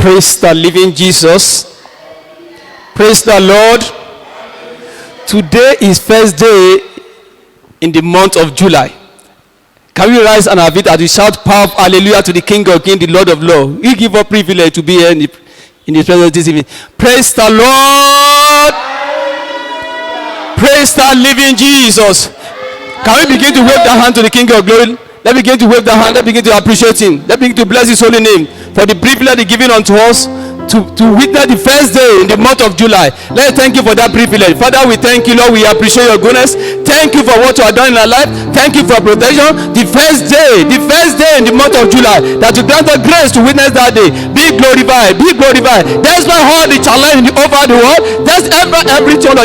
Praise the living Jesus. Praise the Lord. Today is first day in the month of July. Can we rise and have it as we shout powerful hallelujah to the King of Kings, the Lord of Lords. We give us privilege to be here in His presence this evening. Praise the Lord. Praise the living Jesus. Can we begin to wave the hand to the King of Glory? Let's begin to wave the hand. Let's begin to appreciate Him. Let's begin to bless His holy name for the privilege He given unto us to witness the first day in the month of July. Let's thank you for that privilege. Father, we thank you, Lord. We appreciate your goodness. Thank you for what you have done in our life. Thank you for protection. The first day in the month of July, that you grant us grace to witness that day. Be glorified, be glorified. That's why all the challenge over the world. That's everything.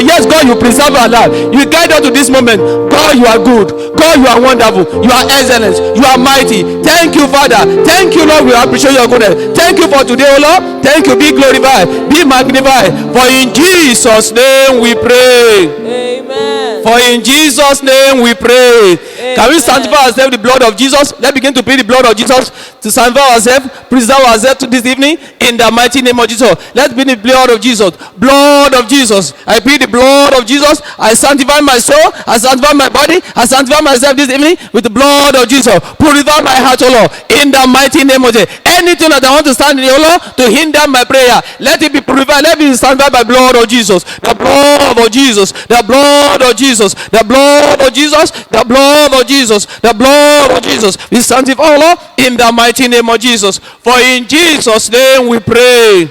Yes, God, you preserve our life. You guide us to this moment. God, you are good. God, you are wonderful. You are excellent. You are mighty. Thank you, Father. Thank you, Lord. We appreciate your goodness. Thank you for today, O Lord. Thank you. Be glorified. Be magnified. For in Jesus' name we pray. Amen. For in Jesus' name we pray. Amen. Can we sanctify ourselves with the blood of Jesus? Let's begin to plead the blood of Jesus to sanctify ourselves, preserve ourselves to this evening in the mighty name of Jesus. Let's plead the blood of Jesus. Blood of Jesus. I plead the blood of Jesus. I sanctify my soul. I sanctify my body. I sanctify myself this evening with the blood of Jesus. Purify my heart, O Lord, in the mighty name of Jesus. Anything that I want to stand in, O Lord, to hinder my prayer, let it be purified. Let it be sanctified by blood of Jesus. The blood of Jesus. The blood of Jesus. The blood of Jesus. The blood of Jesus. The blood of Jesus. We sanctify, O Lord, in the mighty name of Jesus. For in Jesus' name we pray.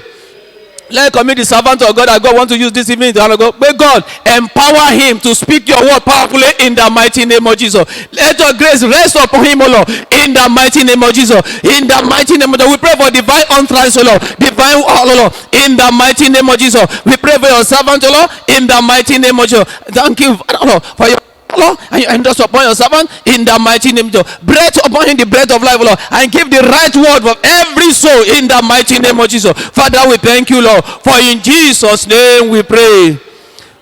Let's commit the servant of God that God wants to use this evening to honor God. May God empower him to speak your word powerfully in the mighty name of Jesus. Let your grace rest upon him, O Lord, in the mighty name of Jesus. In the mighty name of Jesus. We pray for divine utterance, O Lord. Divine, O Lord, in the mighty name of Jesus. We pray for your servant, O Lord, in the mighty name of Jesus. Thank you, Lord, for your Lord, and you endorse upon your servant in the mighty name of Jesus. Breath upon him the breath of life, Lord, and give the right word for every soul in the mighty name of Jesus. Father, we thank you, Lord, for in Jesus' name we pray.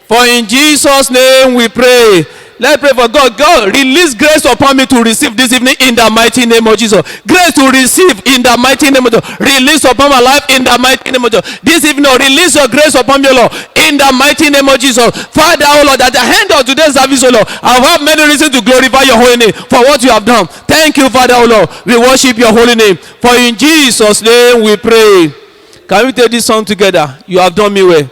For in Jesus' name we pray. Let's pray for God. God, release grace upon me to receive this evening in the mighty name of Jesus. Grace to receive in the mighty name of Jesus. Release upon my life in the mighty name of Jesus. This evening, release your grace upon me, Lord, in the mighty name of Jesus. Father, oh Lord, at the end of today's service, oh Lord, I have many reasons to glorify your holy name for what you have done. Thank you, Father, oh Lord. We worship your holy name. For in Jesus' name we pray. Can we take this song together? You have done me well.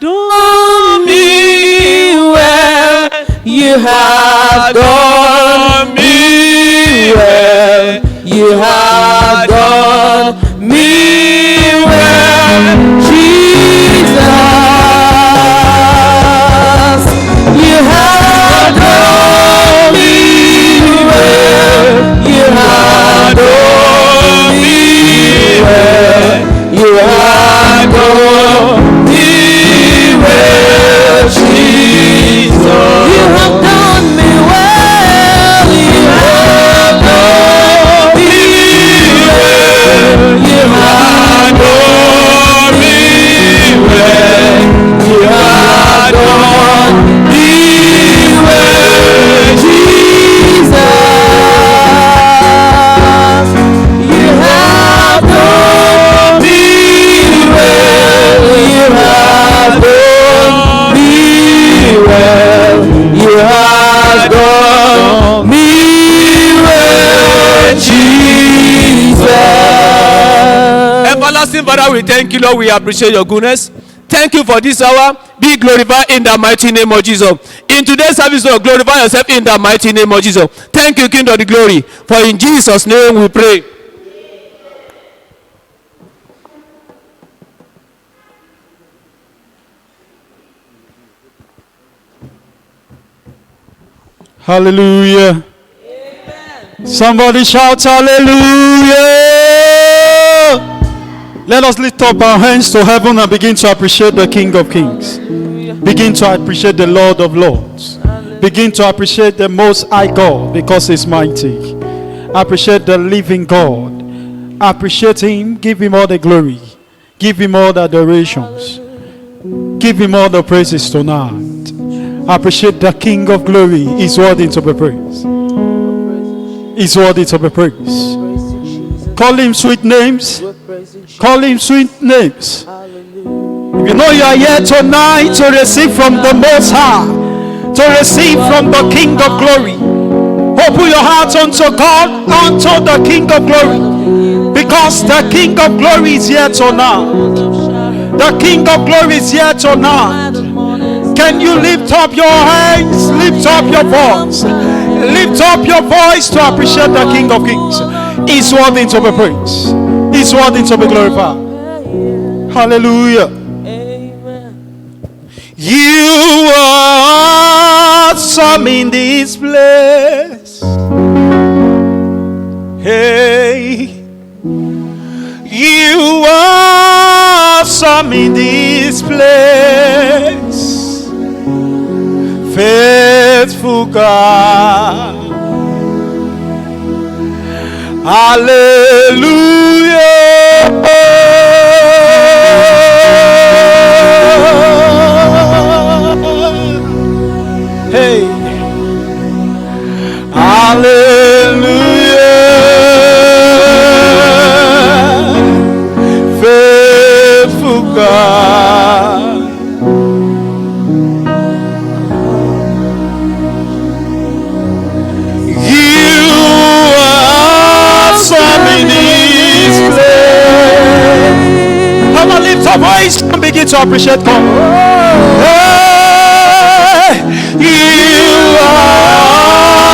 Done me well, you have done me well, you have done me well, Jesus, you have done me well, you have done me well, you have done Jesus, you have done me well, you have done me well, you have done me well, you have done me well, Jesus, you have done me well, you have done well, you have done me well, Jesus. Everlasting Father, we thank you, Lord. We appreciate your goodness. Thank you for this hour. Be glorified in the mighty name of Jesus. In today's service, Lord, glorify yourself in the mighty name of Jesus. Thank you, King of the glory. For in Jesus' name we pray. Hallelujah. Amen. Somebody shout hallelujah. Let us lift up our hands to heaven and begin to appreciate the King of Kings. Hallelujah. Begin to appreciate the Lord of Lords. Hallelujah. Begin to appreciate the Most High God because He's mighty. Appreciate the living God. Appreciate Him. Give Him all the glory. Give Him all the adorations. Hallelujah. Give Him all the praises tonight. Appreciate the King of glory. He's worthy to be praised. He's worthy to be praised. Call him sweet names. We're praising you. Call him sweet names. Hallelujah. If you know you are here tonight to receive from the Most High, to receive from the King of Glory, open your heart unto God, unto the King of Glory, because the King of Glory is here tonight. The King of Glory is here tonight. Can you lift up your hands, lift up your voice, lift up your voice to appreciate the King of Kings? He's worthy to be praised. He's worthy to be glorified. Hallelujah. Amen. You are awesome in this place. Hey, you are awesome in this place. Faithful God. Hallelujah. Hey. Hallelujah. Faithful God. You are awesome in this place. Come on, lift your voice and begin to appreciate God. Hey, you are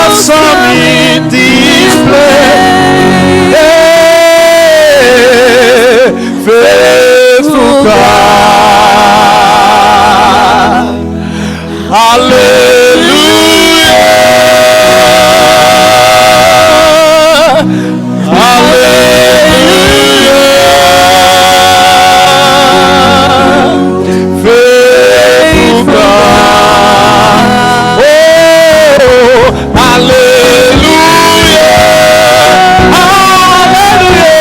awesome in this place. Hey, faithful God. Hallelujah. Hallelujah. Faithful God. Oh, hallelujah. Hallelujah.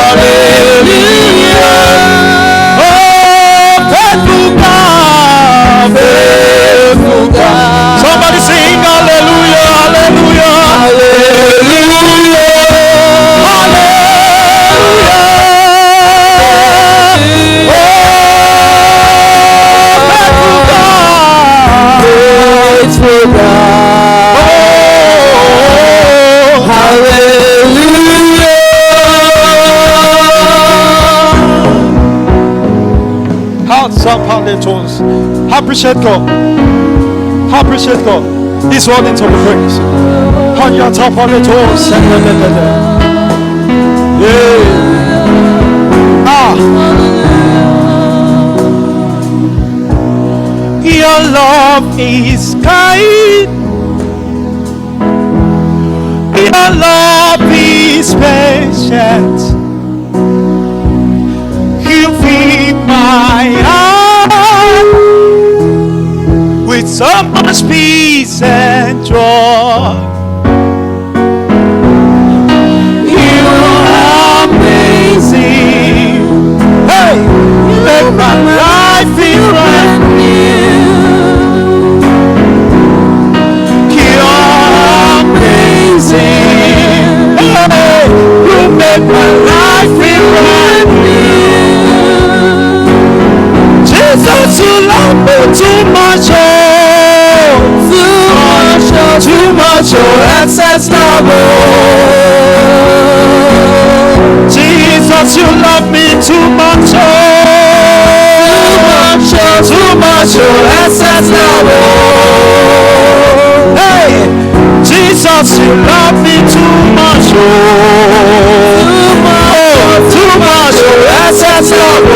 Hallelujah. Oh, faithful God. Faithful God. Somebody sing hallelujah. Hallelujah. Hallelujah. Faithful God. Oh, hallelujah. Hearts up, hallelujah. Appreciate God. Appreciate God. He's worthy to be praised. On your top, hallelujah. Yeah. Ah. Your love is kind. Your love is patient. You feed my heart with so much peace and joy. You are amazing. Hey, you make my life feel brand new. Hey, you make my life feel brand new. Jesus, you love me too much, oh, too much, oh, excess love, oh. Jesus, you love me too much, oh, too much, oh, excess love, oh. Hey, Jesus, you love me too much, oh, too much, oh, excess love, oh.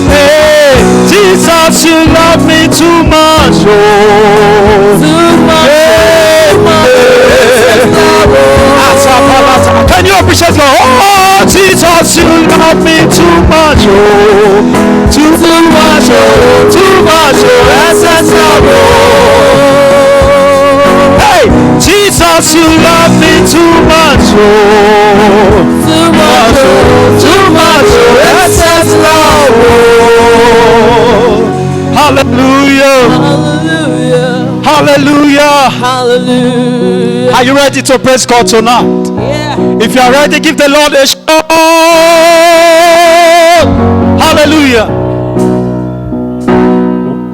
Hey, Jesus, you love me too much, oh, too much, excess love, oh. Can you appreciate God? Oh, Jesus, you love me too much, oh, too much, oh, too much, oh, excess love, oh. Jesus, you love me too much, oh, too much, oh, too much, oh, excess love, oh. Hallelujah. Hallelujah. Hallelujah. Hallelujah. Are you ready to praise God tonight? Yeah. If you are ready, give the Lord a shout. Hallelujah.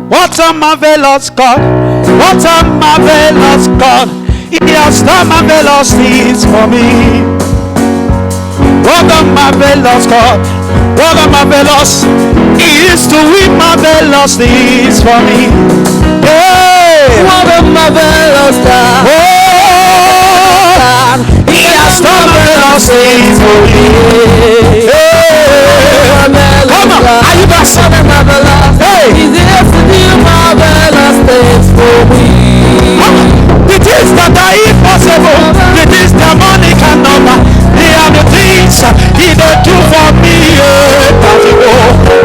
What a marvelous God. What a marvelous God. He has done marvelous things for me. What a marvelous God. What a marvelous. He is doing marvelous things for me. Hey. What a marvelous God. Oh, He has done marvelous things for me. Hey. Come on, are you guys? Hey. He's here to do marvelous things for me. The things that are impossible, the things that money cannot buy, they are the things He don't do for me.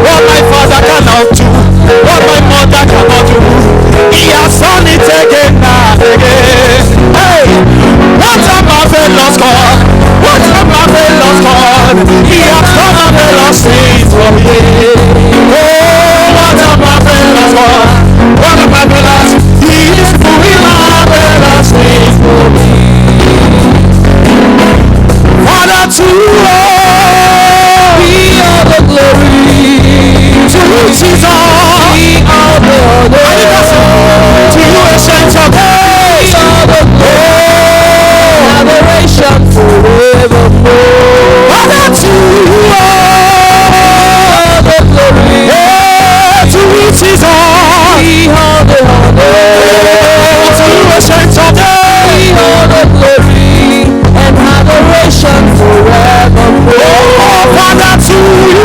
What my father cannot do, what my mother cannot do, He has done it again and again. Hey, what a marvelous God! What a marvelous God! He has done marvelous things for me. Oh, what a marvelous God! What a marvelous! He is doing marvelous things for me. Father, to all be all the glory. To Jesus, be all the honor. To you, ancient of days, all the glory, adoration forevermore. Father, to all the glory. To you, Jesus, be all the honor. To you, ancient of days, be all the glory and adoration forevermore. Oh, Father, to you,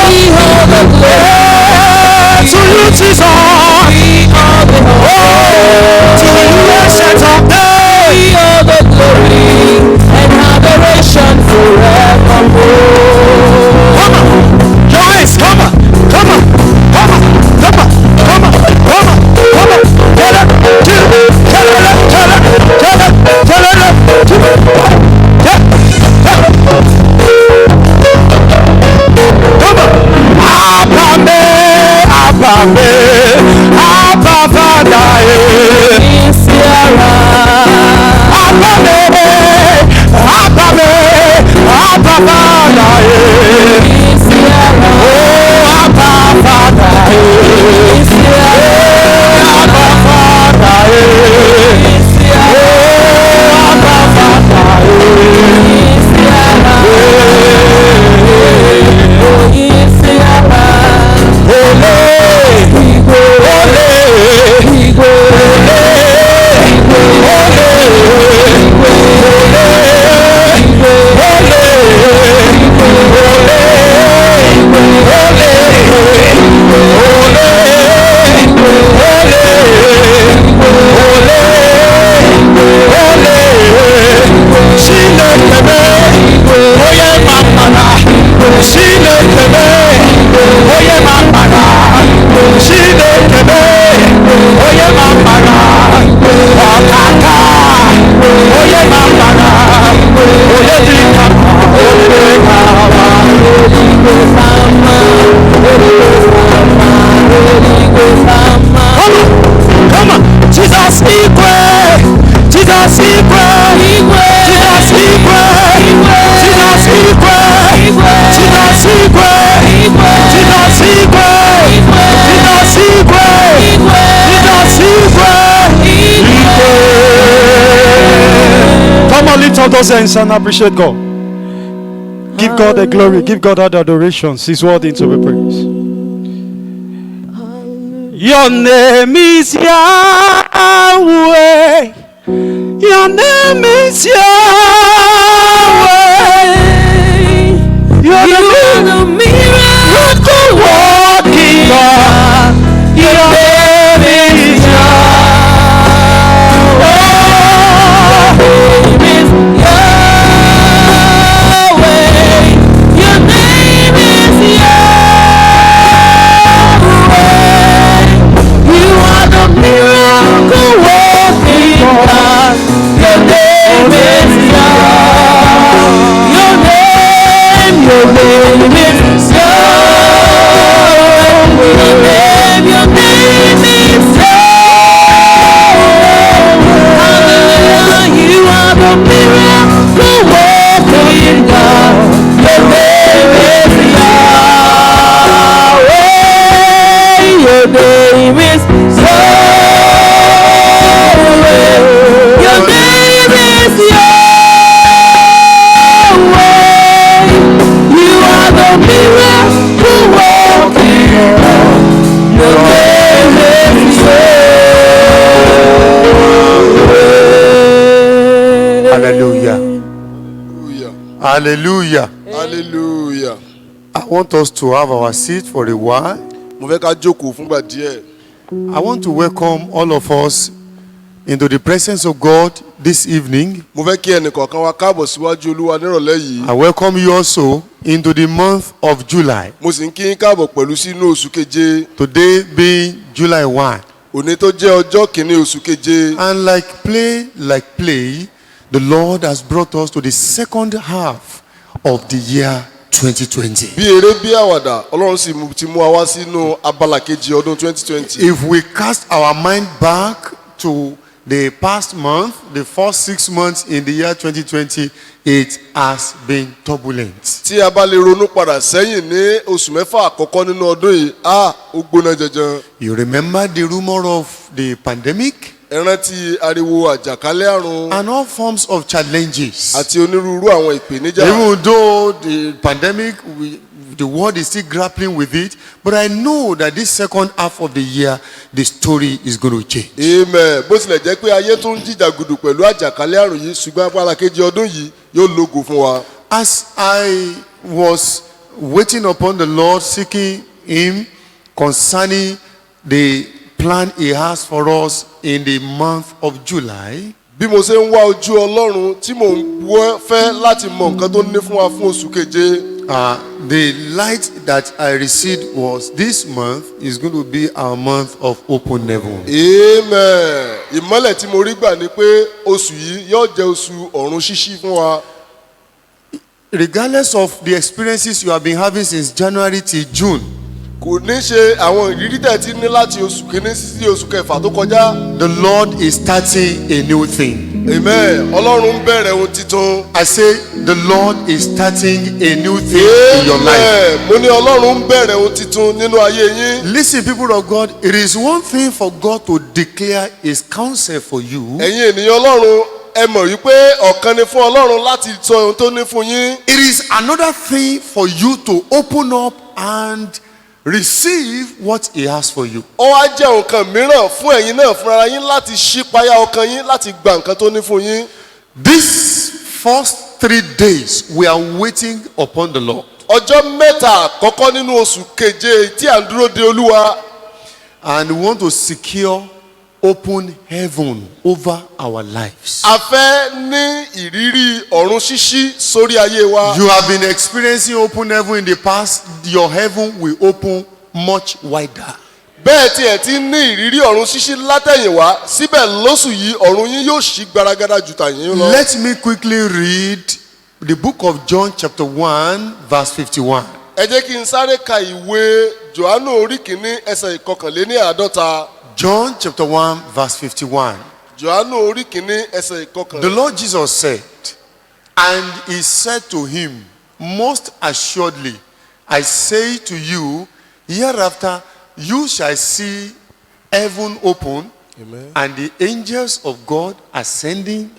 be all the glory. To you, Jesus, be all the honor. To you, ancient of days, be all the glory and adoration forevermore. Come on, guys, come on, come on, come on, come on, come on, come on, come on. Get up, get up, get up, get up, get up, get up, get up. Come on. Abame, Abame, Abavada, Abame, Abame, Abavada, oh, Abavada, Lift up those hands and appreciate God. Give God the glory. Give God the adoration. He's worthy to be praised. Your name is Yahweh. Your name is Yahweh. You are the miracle working God. Your name is Yahweh. Miracle working God, your name is Yahweh. Hallelujah. Hallelujah. I want us to have our seat for a while. Mo fẹ́ ká jókòó fúngbà díẹ̀. I want to welcome all of us into the presence of God this evening. Mo fẹ́ kí ẹnìkọ̀ọ̀kan wa káàbọ̀ síwájú Olúwa nírọ̀lẹ́ yìí. I welcome you also into the month of July. Mo sì ń kí yín káàbọ̀ pẹ̀lú sínú oṣù keje. Today being July 1. Òní tó jẹ́ ọjọ́ kìíní oṣù keje. And like play, the Lord has brought us to the second half of the year 2020. Bí eré bí àwàdà, Ọlọ́run sì ti mú wa wá sínú abala kejì ọdún 2020. If we cast our mind back to the past month, the first 6 months in the year 2020, it has been turbulent. Tí a bá lè ronú padà sẹ́yìn ní oṣù mẹ́fà àkọ́kọ́ nínú ọdún yìí, ó gbóná jẹjẹn. You remember the rumor of the pandemic? Ẹ rántí ariwo àjàkálẹ̀ àrùn And all forms of challenges. àti onírúurú àwọn ìpèníjà. Even though the pandemic, the world is still grappling with it, but I know that this second half of the year, the story is going to change. Amen. Bó tilẹ̀ jẹ́ pé ayé tún jìjàgùdù pẹ̀lú àjàkálẹ̀ àrùn yìí, ṣùgbọ́n abala kejì ọdún yìí yóò lógo fún wa. As I was waiting upon the Lord, seeking Him concerning the plan He has for us in the month of July, Bí mo ṣe ń wá ojú Ọlọ́run tí mò ń fẹ́ láti mọ nǹkan tó ní fún wa fún oṣù keje. the light that I received was this month is going to be our month of open heaven. Amen. Ìmọ́lẹ̀ tí mo rí gbà ni pé oṣù yìí yóò jẹ́ oṣù ọ̀run ṣíṣí fún wa. Regardless of the experiences you have been having since January till June, Kò ní ṣe àwọn ìrírí tẹ̀ tí ní láti oṣù kìíní sí oṣù kẹfà tó kọjá. the Lord is starting a new thing. Amen. Ọlọ́run ń bẹ̀rẹ̀ ohun titun. I say the Lord is starting a new thing in your life. Amen. Mo ní Ọlọ́run ń bẹ̀rẹ̀ ohun titun nínú ayé yín. Listen, people of God, it is one thing for God to declare His counsel for you. Ẹ̀yin ènìyàn Ọlọ́run, ẹ mọ̀ wípé ọ̀kan ni fún Ọlọ́run láti sọ ohun tó ní fún yín. It is another thing for you to open up and receive what He has for you. Ó wá jẹ́ nǹkan mìíràn fún ẹ̀yin náà fúnra yín láti ṣípayá ọkàn yín láti gba nǹkan tó ní fún yín. These first 3 days, we are waiting upon the Lord. Ọjọ́ mẹ́ta àkọ́kọ́ nínú oṣù keje tí à ń dúró de Olúwa. And we want to secure open heaven over our lives. A fẹ́ ní ìrírí ọ̀run ṣíṣí sórí ayé wa. You have been experiencing open heaven in the past. Your heaven will open much wider. Bẹ́ẹ̀ tí ẹ ti ní ìrírí ọ̀run ṣíṣí látẹ̀yìnwá, síbẹ̀ lóṣù yìí ọ̀run yín yóò ṣí gbaragada jù tàyín lọ. Let me quickly read the book of John chapter 1 verse 51. Ẹ jẹ́ kí n sáré ka ìwé Jòhánù orí kìíní ẹsẹ̀ ìkọkànléníàádọ́ta. John chapter 1 verse 51. Jòhánù orí kìíní ẹsẹ̀ ìkọkànléníàádọ́ta. The Lord Jesus said, and He said to him, most assuredly, I say to you, hereafter you shall see heaven open, Amen. and the angels of God ascending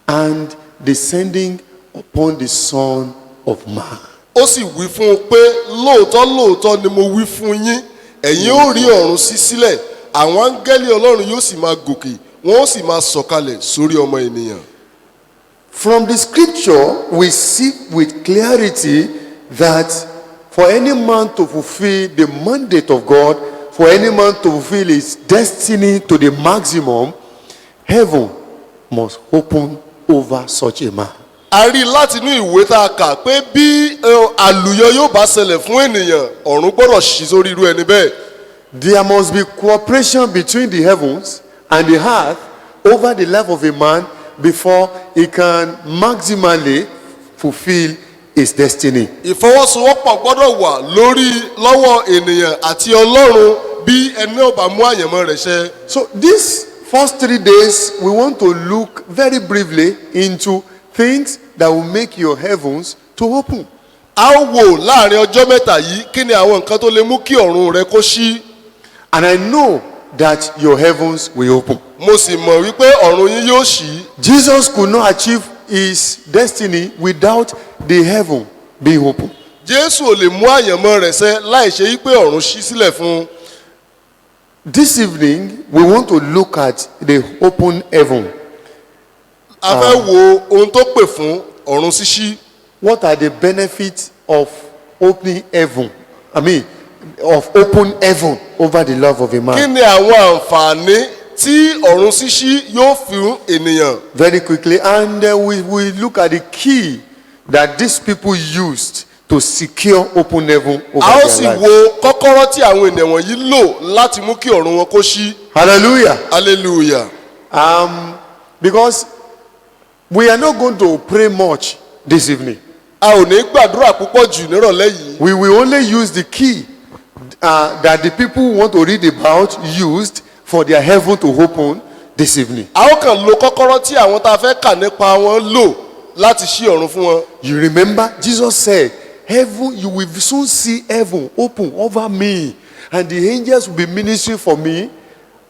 and descending upon the Son of Man. Ó sì wí fún un pé lóòótọ́ ni mo wí fún yín, ẹ̀yin ó rí ọ̀run ṣí sílẹ̀, àwọn áńgẹ́lì Ọlọ́run yóò sì máa gòkè, wọ́n ó sì máa sọ̀kalẹ̀ sórí ọmọ ènìyàn. From the scripture, we see with clarity that for any man to fulfill the mandate of God, for any man to fulfill his destiny to the maximum, heaven must open over such a man. A rí láti inú ìwé tá a kà pé bí àlùyọ yóò bá ṣẹlẹ̀ fún ènìyàn, ọ̀run gbọ́dọ̀ ṣí sórí irú ẹni bẹ́ẹ̀. There must be cooperation between the heavens and the earth over the life of a man before he can maximally fulfill his destiny. Ìfọwọ́sowọ́pọ̀ gbọ́dọ̀ wà lọ́wọ́ ènìyàn àti Ọlọ́run bí ẹni ò bá mú àyànmọ́ rẹ̀ ṣẹ. So these first 3 days, we want to look very briefly into things that will make your heavens to open. A ó wò láàrin ọjọ́ mẹ́ta yìí kí ni àwọn nǹkan tó lè mú kí ọ̀run rẹ kó ṣí. And I know that your heavens will open. Mo sì mọ̀ wípé ọ̀run yín yóò ṣí. Jesus could not achieve his destiny without the heaven being open. Jésù ò lè mú àyànmọ́ rẹ̀ ṣẹ láì ṣe wípé ọ̀run ṣí sílẹ̀ fún un. This evening, we want to look at the open heaven. A fẹ́ wo ohun tó pè fún ọ̀run ṣíṣí. what are the benefits of opening heaven? I mean, of open heaven over the love of a kí man. ni àwọn àǹfààní tí ọ̀run ṣíṣí yóò fún ènìyàn? Very quickly, and we look at the key that these people used to secure open heaven over a ó their sì lives. wo kọ́kọ́rọ́ tí àwọn ènìyàn wọ̀nyí lò láti mú kí ọ̀run wọn kó ṣí. Hallelujah. hallelujah. Because we are not going to pray much this evening. a ò ní gbàdúrà púpọ̀ jù nírọ̀lẹ́ yìí. We will only use the key that the people who want to read about used for their heaven to open this evening. a ó kàn lo kọ́kọ́rọ́ tí àwọn tá a fẹ́ kà nípa wọn lò láti ṣí ọ̀run fún wọn. You remember Jesus said, heaven, you will soon see heaven open over me, and the angels will be ministering for me,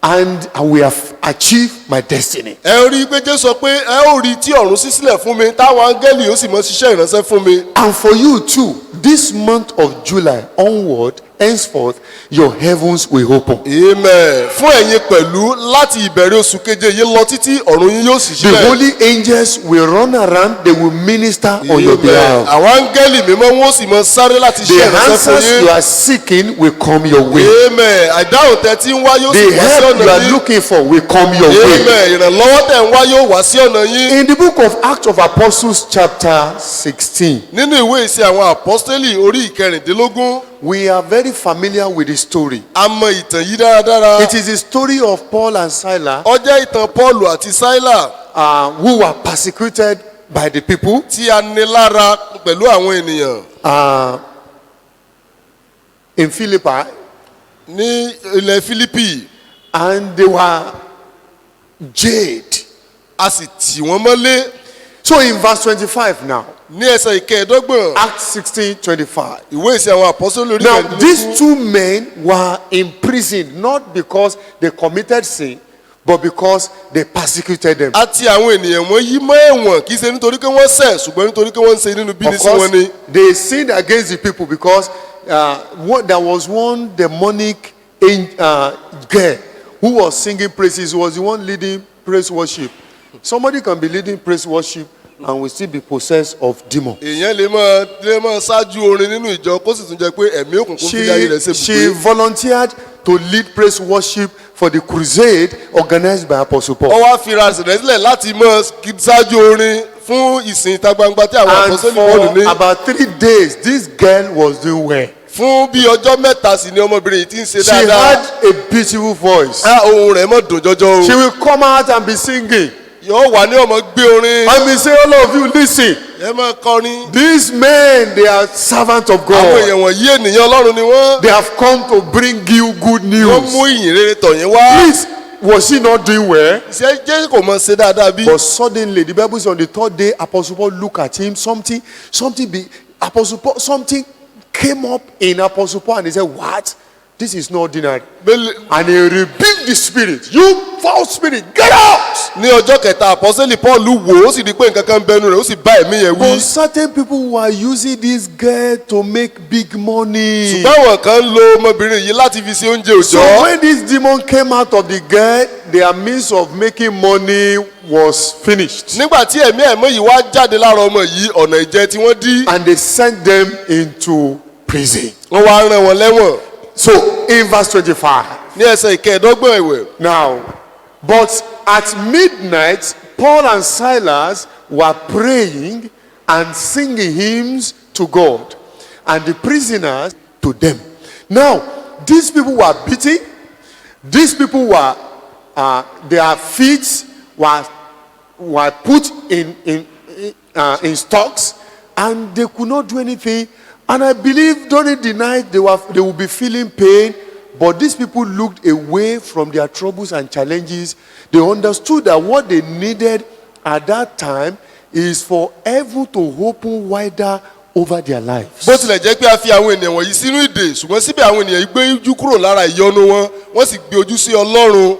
and I will have achieved my destiny. ẹ rí i pé Jésù sọ pé ẹ ó rí tí ọ̀run ṣí sílẹ̀ fún mi táwọn áńgẹ́lì yóò sì mọ ṣiṣẹ́ ìránṣẹ́ fún mi. And for you too, this month of July onward, henceforth, your heavens will open. amen. fún ẹ̀yin pẹ̀lú láti ìbẹ̀rẹ̀ oṣù keje yìí lọ títí ọ̀run yín yóò sì The ṣílẹ̀. holy angels will run around, they will minister on your amen. behalf. àwọn áńgẹ́lì mímọ́ wọn ó sì mọ sáré láti The ṣe ìránṣẹ́ fún answers you yín. are seeking will come your way. amen. àdáhùn tẹ tí ń wá yóò sì The wá sí help you ọ̀nà are yín. looking for will come your way. amen. ìrànlọ́wọ́ tẹ̀ ń wá yóò wá sí ọ̀nà yín. In the book of Acts of Apostles chapter 16, nínú ìwé ìṣe àwọn àpọ́stélì orí ìkẹrìndínlógún we are very familiar with the story. a mọ ìtàn yìí dáradára. It is the story of Paul and Silas ó jẹ́ ìtàn Pọ́ọ̀lù àti Sáílà who were persecuted by the people. tí a ní lára pẹ̀lú àwọn ènìyàn In Philippi, ní ilẹ̀ Fílípì. and they were jailed. a sì tì wọ́n mọ́lé. So in verse 25 now, ní ẹsẹ̀ ìkẹẹ̀ẹ́dọ́gbọ̀n Acts 16:25. ìwé ìṣe àwọn àpọ́sítélì orí Now, ìkẹrìndínlógún. these two men were imprisoned not because they committed sin, but because they persecuted them. àti àwọn ènìyàn wọn yí mọ́ ẹ̀wọ̀n kì í ṣe nítorí pé wọ́n ṣẹ̀ ṣùgbọ́n nítorí pé wọ́n ń ṣe nínú bíní Of sí wọn course, ni. they sinned against the people because there was one demonic girl who was singing praises. He was the one leading praise worship. Somebody can be leading praise worship and will still be possessed of demon. èèyàn lè máa ṣáájú orin nínú ìjọ kó sì tún jẹ́ pé ẹ̀mí òkùnkùn fi ayé rẹ̀ ṣe She bùgbé. volunteered to lead praise worship for the crusade organized by Apostle Paul. ó wá fira rẹ̀ sílẹ̀ láti máa ṣáájú orin fún ìsìn ìta gbangba tí àwọn And àpọ́sítélì Pọ́ọ̀lù ní. for about 3 days, this girl was doing well. fún bí ọjọ́ mẹ́ta sì ni ọmọbìnrin yìí ti ń ṣe She dáadáa. had a beautiful voice. ohùn rẹ̀ mọ́ dùn jọjọ o. She will come out and be singing. yóò wà ní ọmọ gbé orin. I will say, all of you, listen. ẹ máa kọrin. These men, they are servants of àwọn God. èèyàn wọ̀nyí ènìyàn Ọlọ́run ni wọ́n. They have come to bring you good wọ́n mú news. ìyìn rere tọ̀ yín wá. Please, was she not doing well? ṣé jésù kò mọ̀ ṣe dáadáa bí. But suddenly, the Bible says on the 3rd day, Apostle Paul looked at him. Something came up in Apostle Paul, and he said, "What? This is not ordinary." And he rebuked the spirit. You foul spirit, get out! ní ọjọ́ kẹta àpọ́sẹ́lì Pọ́ọ̀lù wò ó sì di pé nǹkan kan bẹnu rẹ̀ ó sì bá ẹ̀mí yẹn But wí. certain people were using this girl to make big money. ṣùgbọ́n àwọn kan ń lo ọmọbìnrin yìí láti fi ṣe oúnjẹ So òòjọ́. when this demon came out of the girl, their means of making money was finished. nígbà tí ẹ̀mí ẹ̀mọ́ yìí wá jáde lára ọmọ yìí ọ̀nà ìjẹ tí wọ́n dí. And they sent them into prison. wọ́n wá rán wọn lẹ́wọ̀n. So in verse 25. ní ẹsẹ̀ ìkẹẹ̀ẹ́dọ́gbọ̀n ẹ̀wẹ̀. Now, but at midnight, Paul and Silas were praying and singing hymns to God, and the prisoners to them. Now, these people were beaten. These people were, their feet were put in stocks, and they could not do anything. And I believe during the night they would be feeling pain. But these people looked away from their troubles and challenges. They understood that what they needed at that time is for heaven to open wider over their lives. bó tilẹ̀ jẹ́ pé a fi àwọn ènìyàn wọ̀nyí sínú ìdè ṣùgbọ́n síbẹ̀ àwọn ènìyàn yìí gbé ojú kúrò lára ìyọnu wọn wọ́n sì gbé ojú sí Ọlọ́run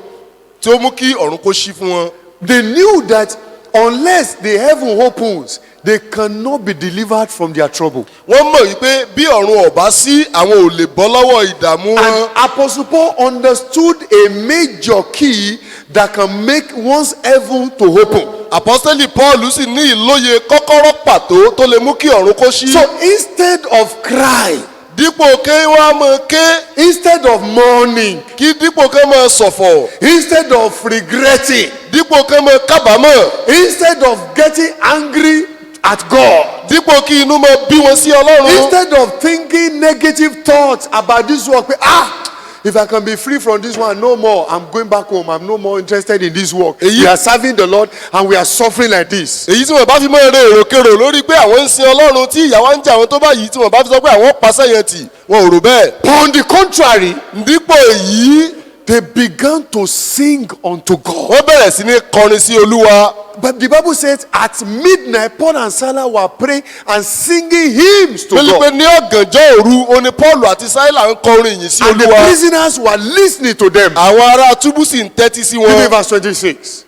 tí ó mú kí ọ̀run kó ṣí fún wọn. They knew that unless the heaven opens, they cannot be delivered from their trouble. wọ́n mọ̀ wípé bí ọ̀run ọ̀bá sí àwọn ò lè bọ́ lọ́wọ́ ìdààmú wọn. And Apostle Paul understood a major key that can make one's heaven to open. Apọ́sítélì Paul sì ní ìlóye kọ́kọ́rọ́ pàtó tó lè mú kí ọ̀run kó ṣí. So instead of crying, dípò kí wọ́n á máa ké, instead of mourning, kí dípò kí wọ́n máa ṣọ̀fọ̀, instead of regretting, dípò kí wọ́n máa kábàámọ̀, instead of getting angry at God, dípò kí inú máa bí wọn sí Ọlọ́run, instead of thinking negative thoughts about this work, if I can be free from this one, no more. I'm going back home. I'm no more interested in this work. We are serving the Lord and we are suffering like this. èyí tí wọ́n bá fi máa rẹ èròkèrò lórí pé àwọn ń sin Ọlọ́run tí ìyàwó ń jẹ àwọn tó báyìí tí wọ́n bá fi sọ pé àwọn pàṣẹ yẹn tì wọn ò rò bẹ́ẹ̀. On the contrary, dípò èyí they began to sing unto God. wọ́n bẹ̀rẹ̀ sí ní kọrin sí Olúwa. But the Bible says at midnight, Paul and Silas were praying and singing hymns to pé God. ní ọ̀gànjọ́ òru oní Paul àti Sílà ń kọrin ìyìn sí And the Olúwa. prisoners were listening to them. àwọn ará túbú sì ń tẹ́tí sí Give me wọn. verse 26.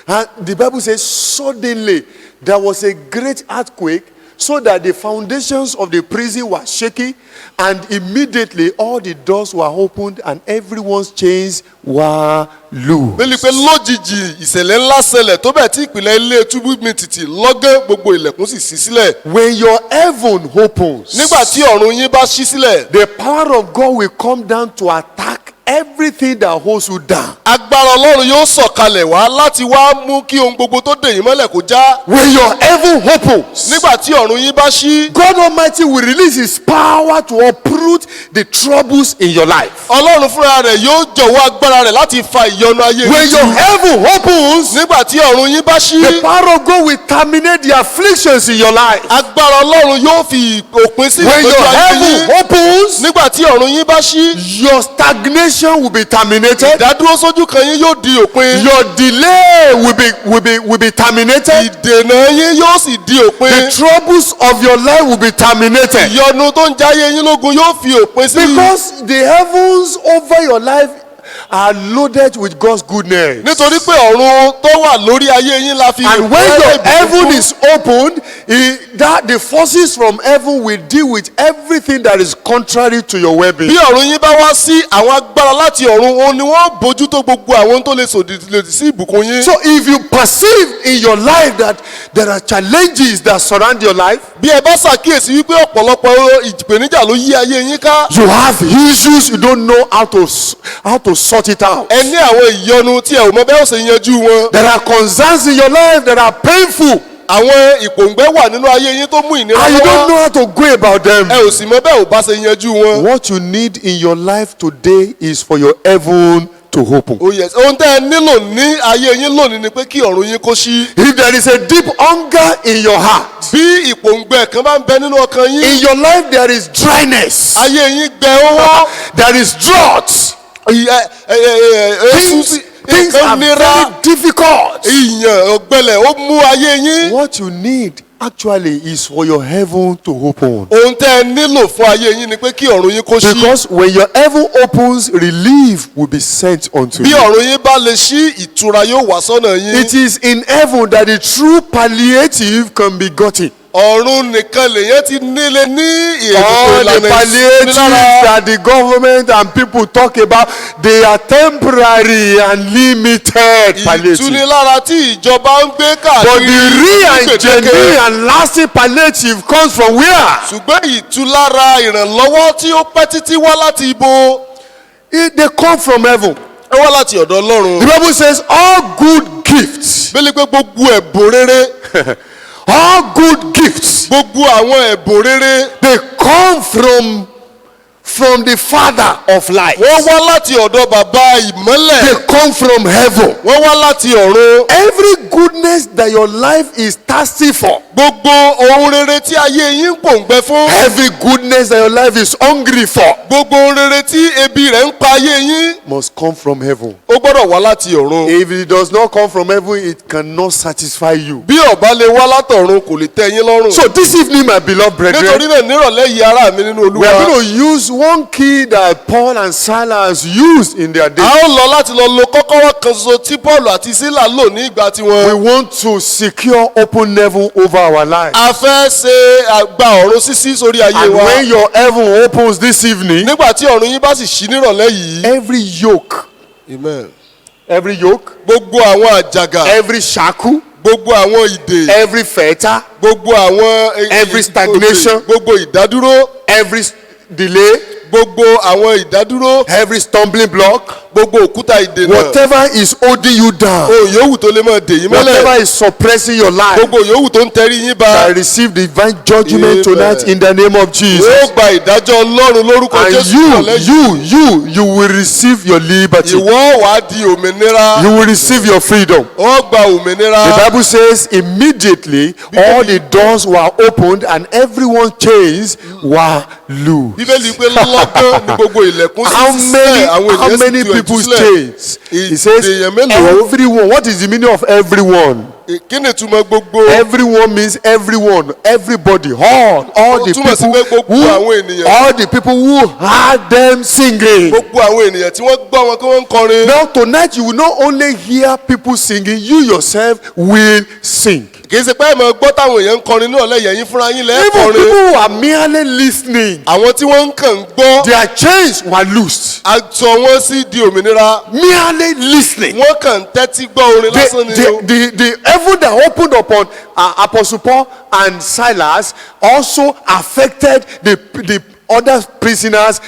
And the Bible says, suddenly there was a great earthquake, so that the foundations of the prison were shaking, and immediately all the doors were opened and everyone's chains were loosed. bẹ́ẹ̀ni pé lójijì ìṣẹ̀lẹ̀ ńlá ṣẹlẹ̀ tó bẹ̀ tí ìpìlẹ̀ ilé túbú mi tìtì lọ́gán gbogbo ilẹ̀kùn sì ṣí sílẹ̀. When your heaven opens, nígbà tí ọ̀run yín bá ṣí sílẹ̀, the power of God will come down to attack everything that holds you down. agbára Ọlọ́run yóò sọ̀kalẹ̀ wá láti wá mú kí ohun gbogbo tó dè yín mọ́lẹ̀ kó já. When your heaven opens, nígbà tí ọ̀run yín bá ṣí, God Almighty will release His power to uproot the troubles in your life. Ọlọ́run fúnra rẹ̀ yóò jọ̀wọ́ agbára rẹ̀ láti fa ìyọnu ayé When yín your tú. heaven opens, nígbà tí ọ̀run yín bá ṣí, the power of God will terminate the afflictions in your life. agbára Ọlọ́run yóò fi òpin sí When your ìpọ́njú ayé heaven yín. opens, nígbà tí ọ̀run yín bá ṣí, your stagnation will be terminated. ìdádúró sójú kan yín yóò di òpin. Your delay will be terminated. ìdènà yín yóò sì di The òpin. troubles of your life will be terminated. ìyọnu tó ń jáyé yín lógun yóò fi òpin sí. Because the heavens over your life are loaded with God's goodness. nítorí pé ọ̀run tó wà lórí ayé yín la fi And when ìpínlẹ̀ your ìbùkún heaven fún. is opened, that the forces from heaven will deal with everything that is contrary to your well-being. bí ọ̀run yín bá wá sí àwọn agbára láti ọ̀run òun ni wọ́n bójútó gbogbo àwọn tó lè lòdì sí ìbùkún yín. So if you perceive in your life that there are challenges that surround your life, bí ẹ bá ṣàkíyèsí wípé ọ̀pọ̀lọpọ̀ ìpèníjà ló yí ayé yín ká. you have issues, you don't know how to sort it out. ẹ ní àwọn ìyọnu tí ẹ ò mọ bẹ́ẹ̀ ó ṣe yanjú wọn. There are concerns in your life that are painful, àwọn ìpòǹgbẹ wà nínú ayé yín tó mú ìnira and you don't lọ́wọ́. know how to go about them. ẹ ò sì mọ bẹ́ẹ̀ ò bá ṣe yanjú wọn. What you need in your life today is for your heaven to open. Oh yes, ohun tẹ́ ẹ nílò ní ayé yín lónìí ni pé kí ọ̀run yín kó ṣí. If there is a deep hunger in your heart, bí ìpòǹgbẹ kan bá ń bẹ nínú ọkàn in yín, your life there is dryness, ayé yín gbẹ owó. there is drought, things are nira, very difficult. ìyàn ọ̀gbẹlẹ̀ ó mú ayé yín. What you need actually is for your heaven to open. ohun tẹ́ ẹ nílò fún ayé yín ni pé kí ọ̀run yín kó ṣí. Because when your heaven opens, relief will be sent unto bí you. ọ̀run yín bá lè ṣí, ìtura yóò wá sọ́nà yín. It is in heaven that the true palliative can be gotten. ọ̀run nìkan lèyẹn ti nílé ní All the palliatives that the government and people talk about, they are temporary and limited palliatives. ìtúnilára tí ìjọba ń gbé But káàkiri. the real and gbèdéke. genuine and lasting palliative comes from where? ṣùgbọ́n ìtúlára ìrànlọ́wọ́ tí ó pẹ́ títí wá láti ibo. They come from heaven. ẹ wá láti ọ̀dọ̀ The Ọlọ́run. Bible says all good gifts, bẹ́ẹ̀ ni pé gbogbo ẹ̀bùn rere, all good gifts, gbogbo àwọn ẹ̀bùn rere, they come from the Father of light. wọ́n wá láti ọ̀dọ̀ bàbá They ìmọ́lẹ̀. come from heaven. wọ́n wá láti ọ̀run. Every goodness that your life is thirsty for, gbogbo ohun rere tí ayé yín ń pòǹgbẹ fún. every goodness that your life is hungry for, gbogbo ohun rere tí ebi rẹ̀ ń pa ayé yín. must come from heaven. ó gbọ́dọ̀ wá láti ọ̀run. If it does not come from heaven, it cannot satisfy you. bí ó bá lè wá látọ̀run kò lè tẹ́ yín lọ́rùn. So this evening, my beloved nítorí brethren, náà nírọ̀lẹ́ yìí ará mi nínú we are Olúwa. going to use one key that Paul and Silas used in their day. a ó lọ láti lọ lo kọ́kọ́rọ́ kan ṣoṣo tí Paul àti Sílà lò ní ìgbà We tiwọn. want to secure open heaven over our lives. a fẹ́ ṣe àgbà ọ̀run ṣíṣí sórí ayé And wa. when your heaven opens this evening, nígbà tí ọ̀run yín bá sì ṣí nírọ̀lẹ́ yìí. every yoke, Amen. every yoke, gbogbo àwọn àjàgà, every shackle, gbogbo àwọn ìdè, every fetter, gbogbo àwọn every stagnation, gbogbo ìdádúró, every delay, gbogbo àwọn ìdádúró, every stumbling block, gbogbo òkúta ìdènà, whatever is holding you down, ohun yòówù tó lè máa dè yín mọ́lẹ̀, whatever is suppressing your life, gbogbo yòówù tó ń tẹrí yín ba, shall receive divine judgment Amen. tonight in the name of Jesus. yóò gba ìdájọ́ Ọlọ́run lórúkọ And Jésù. you will receive your liberty. ìwọ wàá di òmìnira, You will receive your freedom. ó gba òmìnira. The Bible says immediately all the doors were opened and everyone's chains were loose. Bíbélì pé lọ́gán ní gbogbo ilẹ̀kùn How sí many, sílẹ̀, àwọn how ènìyàn many sì tú ẹ̀tú people's sílẹ̀. chains? He says Ènìyàn mélòó? everyone. What is the meaning of everyone? Kí ni ìtumọ̀ gbogbo? Everyone means everyone, everybody, all Ó the túmọ̀ sí people pé gbogbo àwọn ènìyàn. all the people who heard them singing. Gbogbo àwọn ènìyàn tí wọ́n gbọ́ wọn kí wọ́n ń kọrin. Now tonight you will not only hear people singing, you yourself will sing. Kì í ṣe pé ẹ máa gbọ́ táwọn èèyàn ń kọrin ní ọ̀lẹ́ yẹn fúnra yín Even people lẹ́ẹ̀kọrin. who are merely listening, Àwọn tí wọ́n ń kàn ń gbọ́, their chains were loosed. a sọ wọ́n sí di òmìnira. Merely listening. Wọ́n kàn ń tẹ́tí gbọ́ orin lásán ni o. The heaven that opened upon Apostle Paul and Silas also affected the other prisoners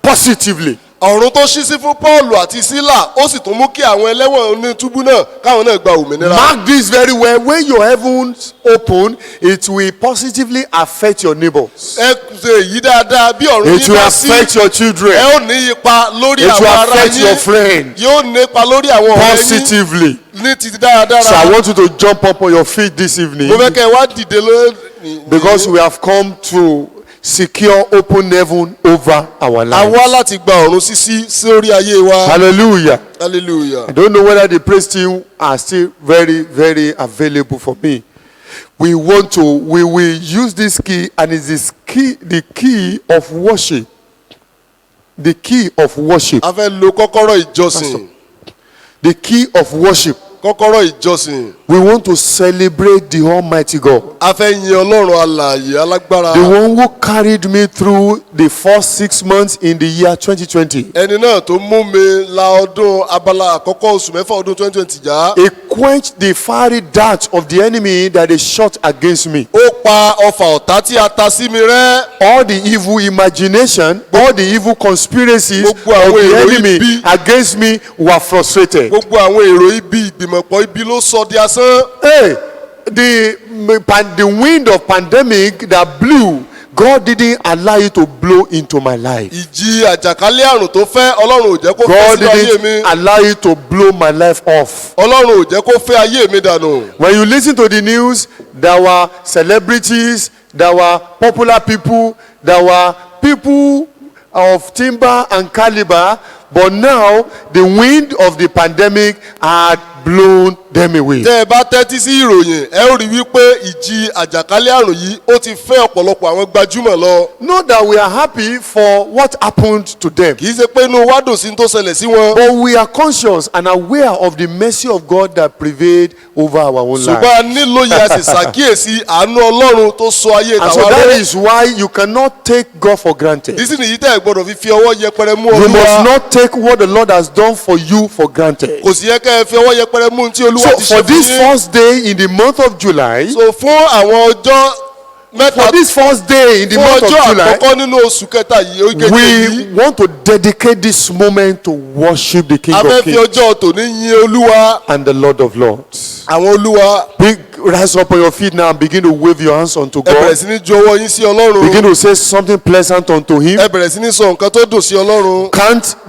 positively. Ọ̀run tó ṣí sí fún Paul àti Sílà ó sì tún mú kí àwọn ẹlẹ́wọ̀n ní túbú náà káwọn náà gba òmìnira. Mark this very well. When your heavens open, it will positively affect your neighbors. Ẹ ṣe èyí dáadáa bí ọ̀run It yín will bá sí. affect your children. Ẹ ó ní ipa lórí It will àwọn ará affect your yín. friend Yóò ní ipa lórí àwọn ọ̀rẹ́ yín positively. ní ti dáadáa. So I want you to jump up on your feet this evening Mo fẹ́ kẹ́ ẹ wá dìde lónìí. because we have come to secure open heaven over our A lives. wá láti gba ọ̀run sísí sórí ayé wa. Hallelujah. Hallelujah. I don't know whether the praise team are still very, very available for me. We will use this key, and it's the key of worship. The key of worship. A fẹ́ lo kọ́kọ́rọ́ ìjọsìn. The key of worship. Kọ́kọ́rọ́ ìjọsìn. We want to celebrate the Almighty God. A fẹ́ yin Ọlọ́run alààyè alágbára. The one who carried me through the first 6 months in the year 2020. Ẹni náà tó mú mi la ọdún abala àkọ́kọ́ oṣù mẹ́fà ọdún 2020 já. He quenched the fiery darts of the enemy that they shot against me. Ó pa ọfà ọ̀tá tí a ta sí mi rẹ́. All the evil imagination, all the evil conspiracies of Gbogbo àwọn the èrò enemy ibi. against me were frustrated. Gbogbo àwọn èrò ibi ìgbìmọ̀pọ̀ ibi ló sọ di asán. Hey, the wind of pandemic that blew, God didn't allow it to blow into my life. Ìjì àjàkálẹ̀ àrùn tó fẹ́ Ọlọ́run ò jẹ́ kó fẹ́ God sínú ayé didn't mi. allow it to blow my life off. Ọlọ́run ò jẹ́ kó fẹ́ ayé mi dànù. When you listen to the news, there were celebrities, there were popular people, there were people of timber and caliber, but now the wind of the pandemic had blown them away. Tẹ́ ẹ bá tẹ́tí sí ìròyìn ẹ ó rí wípé ìjì àjàkálẹ̀ àrùn yìí ó ti fẹ́ ọ̀pọ̀lọpọ̀ àwọn gbajúmọ̀ lọ. Not that we are happy for what happened to them, Kì í ṣe pé inú wa dùn sí tó ṣẹlẹ̀ sí wọn. but we are conscious and aware of the mercy of God that prevailed over our own Ṣùgbọ́n lives. a nílò yìí a sì ṣàkíyèsí àánú Ọlọ́run tó sọ ayé And so tàwa that rẹ́. is why you cannot take God for granted. Ìdí nìyí tẹ́ ẹ gbọ́dọ̀ fi ọwọ́ yẹpẹrẹ mú You must Olúwa. not take what the Lord has done for you for granted. Kò sì yẹ kẹ́ ẹ fi ọwọ́ yẹpẹrẹ mú tí Olúwa So ti for ṣe this fún yín. first day in the month of July, So fún àwọn ọjọ́ mẹ́ta for this first day in the fún month of ọjọ́ July, àkọ́kọ́ nínú oṣù kẹta yìí ó kéde we yìí. want to dedicate this moment to worship the King A fẹ́ of fi Kings ọjọ́ tòní yin Olúwa. and the Lord of Lords. Àwọn Olúwa Rise up on your feet now and begin to wave your hands unto ẹ bẹ̀rẹ̀ God. sí ní ju ọwọ́ yín sí Ọlọ́run. Begin to say something pleasant unto Him. Ẹ bẹ̀rẹ̀ sí ní sọ nǹkan tó dùn sí Ọlọ́run.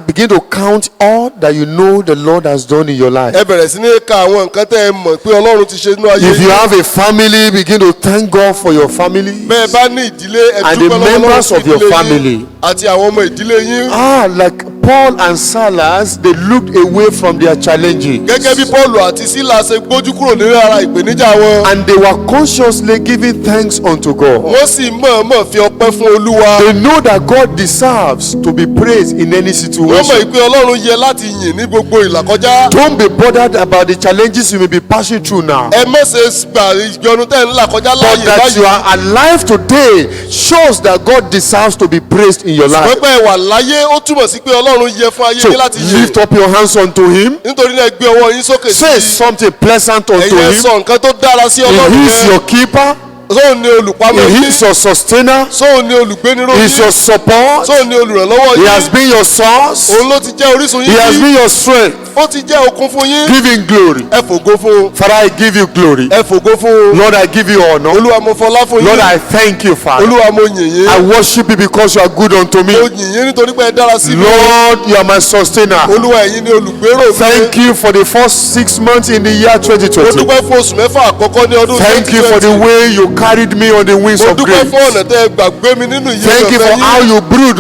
Begin to count all that you know the Lord has done in your life. Ẹ bẹ̀rẹ̀ sí ní ka àwọn nǹkan tẹ́ ẹ mọ̀ pé Ọlọ́run ti ṣe nínú ayé If you yín. have a family, begin to thank God for your family. Bẹ́ẹ̀ bá ní ìdílé ẹ And dúpẹ́ the lọ́wọ́ Ọlọ́run members fún of your ìdílé family. yín àti àwọn ọmọ ìdílé yín. Like Paul and Silas, they looked away from their challenges. Gẹ́gẹ́ bí Pọ́ọ̀lù àti Sílà ṣe gbójú kúrò nínú ara ìpèníjà wọn. And they were consciously giving thanks unto God. Wọ́n sì mọ̀ọ́mọ̀ fi ọpẹ́ fún Olúwa. They know that God deserves to be praised in any Wọ́n mọ̀ situation. pé Ọlọ́run yẹ láti yìn ní gbogbo ìlàkọjá. Don't be bothered about the challenges you may be passing through now. Ẹ má ṣe gbà ìyọnu tẹ́ ń là kọjá But láàyè that you báyìí. are alive today shows that God deserves to be praised in your life. Pẹ́pẹ́ wà láyé ó túmọ̀ sí pé Ọlọ́run Ọlọ́run yẹ fún ayé So yín láti lift yìn. up your hands unto him. Nítorí náà gbé ọwọ́ yín sókè Say sí something pleasant unto ẹ̀yin ẹ him. sọ nǹkan tó dára sí He Ọlọ́run is yẹn. your keeper. Sóun ni olùpamọ́ He yín. is your sustainer. Sóun ni olùgbéniró He is yín. your support. Sóun ni olùrànlọ́wọ́ He yín. has been your source. Òun ló ti jẹ́ orísun He yín has rí. been your strength. Ó ti jẹ́ okun fún yín. Give him glory. Ẹ fògo fún un. Father, I give you glory. Ẹ fògo fún un. Lord, I give you honor. Olúwa mo fọlá fún Lord, yín. I thank you, Father. Olúwa mo yìn yín. I worship you because you are good unto me. Mo yìn yín nítorí pé ẹ dára sí mi. Lord, you are my sustainer. Olúwa ẹ̀yin ni olùgbéró mi. Thank you for the first 6 months in the year Mo 2020. dúpẹ́ fún oṣù mẹ́fà àkọ́kọ́ ní ọdún Thank you for the 2020. way you carried me on the wings Mo of dúpẹ́ grace. fún ọ̀nà tẹ́ ẹ gbàgbé mi nínú ìyè Thank you for ọ̀fẹ́ how yín. you brooded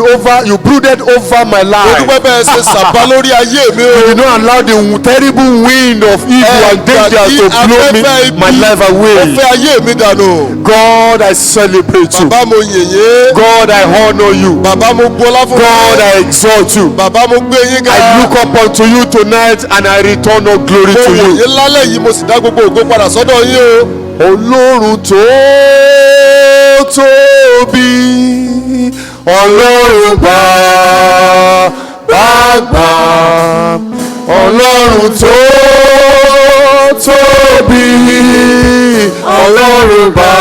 over my Mo life. dúpẹ́ bẹ́ẹ̀ ṣe sàbá lórí ayé mi o. You did not allow the terrible wind of evil and danger to blow me, my life Ó away. fẹ́ ayé mi dànù. God, I celebrate you. Bàbá mo yìn yín. God, I honor you. Bàbá mo gbọ́lá fún God, yín. I exalt you. Bàbá mo gbé yín ga. I look up unto you tonight and I return all glory Mo to wò you. yín lálẹ́ yìí mo sì dá gbogbo ògo padà sọ́dọ̀ yín o. Ọlọ́run tó tóbi, Ọlọ́run bàbá, Ọlọ́run tó tóbi, Ọlọ́run bàbá.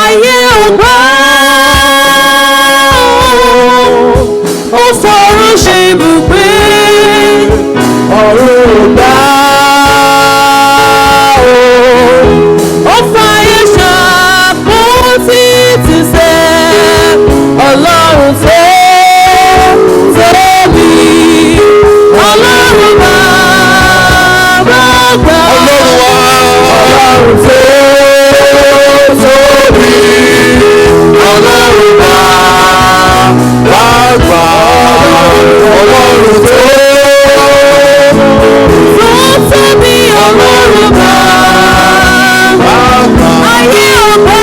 Ayé ọgbà ó fọ̀rọ̀ ṣe ibùgbé. Ọlọ́run bàbá. Ó fàyè ṣàpótí tìṣẹ́. Ọlọ́run tó tóbi. Ọlọ́run bàbá gbà. Ọlọ́run tó tóbi, Ọlọ́run bàbá, Ọlọ́run tó tóbi Ọlọ́run bàbá. Ayé ọba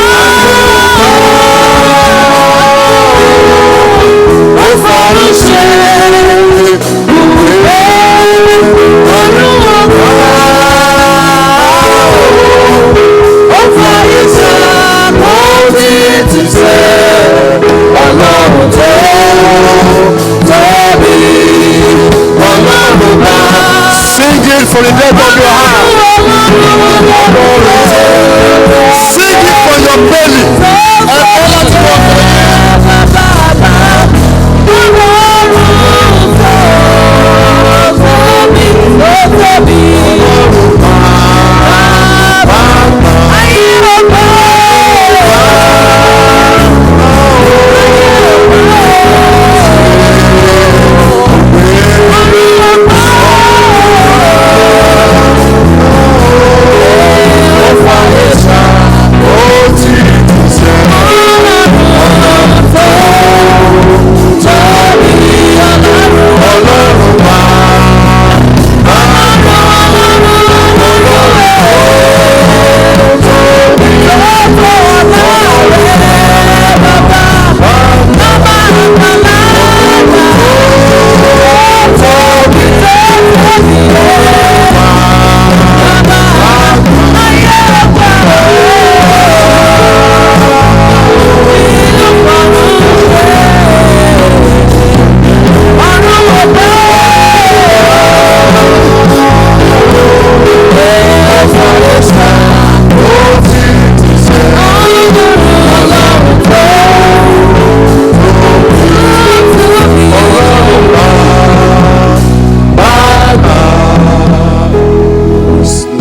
ó fọ̀rọ̀ ṣe ibùgbé. Ọlọ́run ọba ó fàyè ṣàpótí tìṣẹ́. Ọlọ́run tó tóbi. Ọlọ́run bàbá. Sing it for the depth of your heart. Sing it for your belly.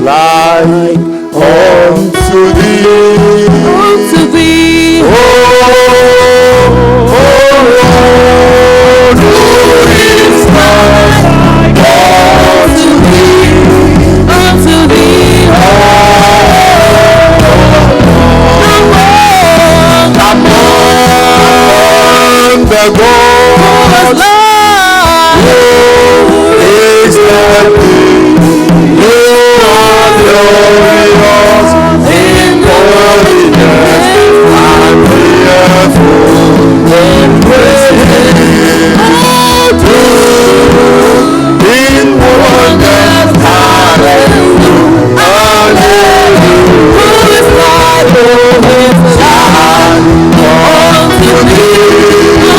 Like unto thee. To be Oh, Lord, who is like unto thee? unto thee, Among the gods, who is like thee? You are glorious in holiness and fearful in praises. In wonders, hallelujah, hallelujah. who is like unto thee, Unto thee,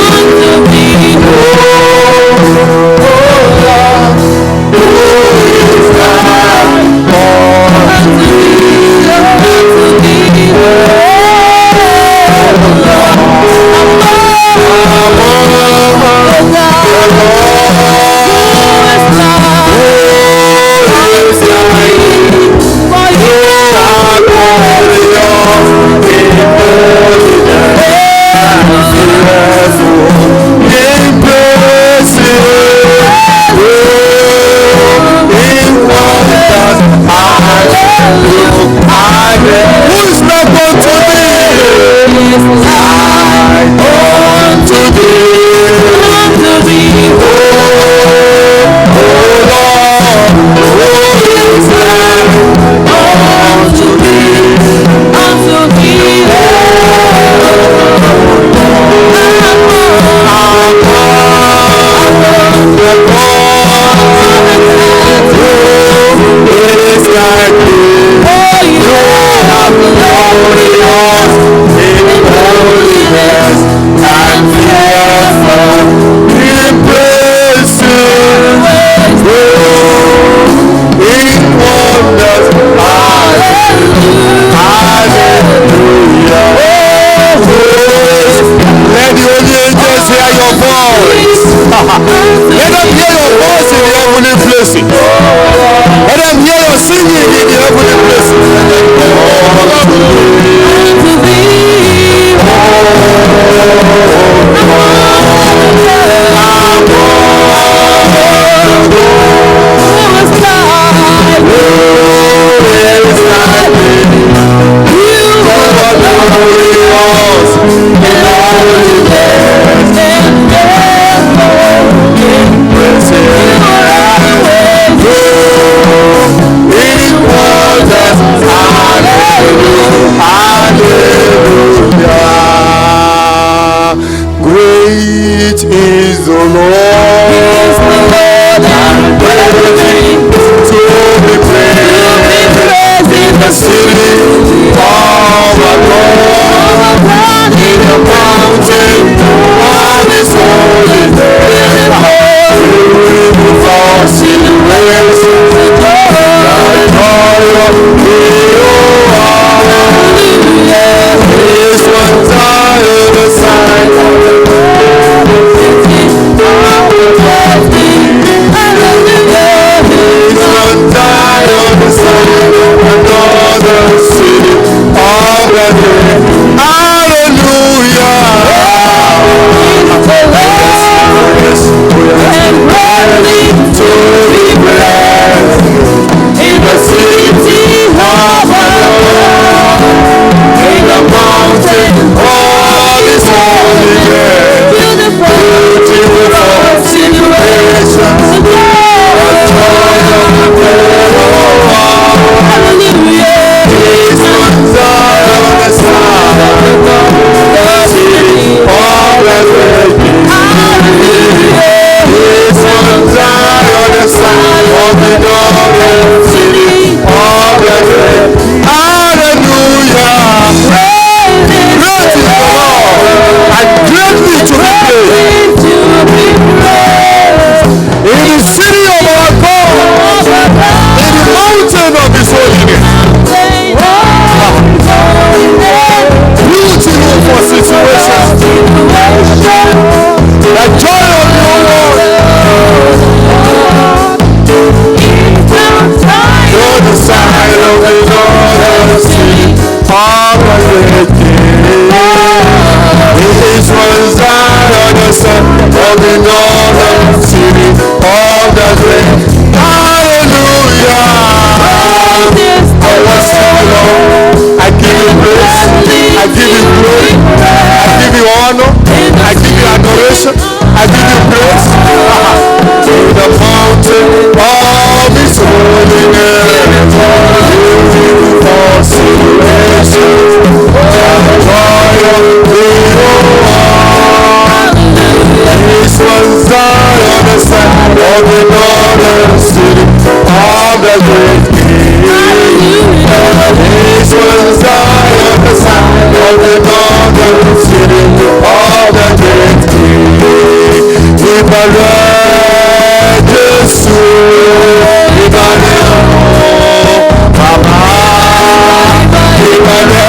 city of the great King. This was Zion, the sign of the northern city of the great King. Ìbàrẹ̀ Jésù, ìbàrẹ̀ Bàbá, ìbàrẹ̀,